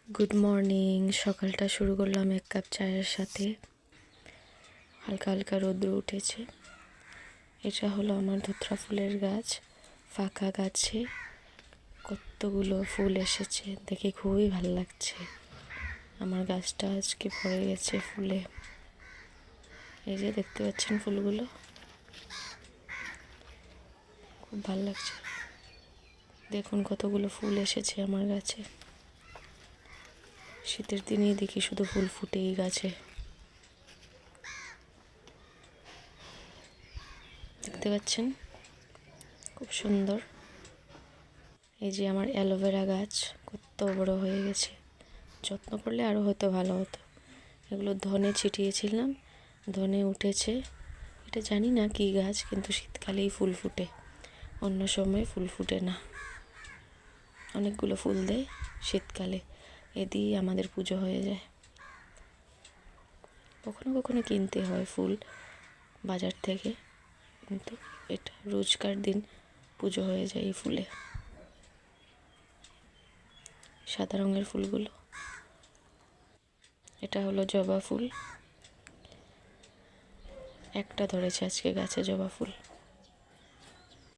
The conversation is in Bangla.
Good morning. সকালটা শুরু করলাম এক কাপ চায়ের সাথে। হালকা হালকা রৌদ্র উঠেছে। এটা হলো আমার ধুতরা ফুলের গাছ। ফাঁকা গাছে কতগুলো ফুল এসেছে, দেখে খুবই ভালো লাগছে। আমার গাছটা আজকে ভরে গেছে ফুলে। এই যে দেখতে পাচ্ছেন ফুলগুলো, খুব ভালো লাগছে। দেখুন কতগুলো ফুল এসেছে আমার গাছে। শীতের দিনেই দেখি শুধু ফুল ফুটে এই গাছে। দেখতে পাচ্ছেন খুব সুন্দর। এই যে আমার অ্যালোভেরা গাছ কত বড় হয়ে গেছে। যত্ন করলে আরও হয়তো ভালো হতো। এগুলো ধনে ছিটিয়েছিলাম, ধনে উঠেছে। এটা জানি না কী গাছ, কিন্তু শীতকালেই ফুল ফুটে, অন্য সময় ফুল ফুটে না। অনেকগুলো ফুল দেয় শীতকালে, এ দিয়েই আমাদের পুজো হয়ে যায়। কখনো কখনো কিনতে হয় ফুল বাজার থেকে, কিন্তু এটা রোজকার দিন পুজো হয়ে যায় এই ফুলে। সাদা রঙের ফুলগুলো, এটা হলো জবা ফুল। একটা ধরেছে আজকে গাছে জবা ফুল।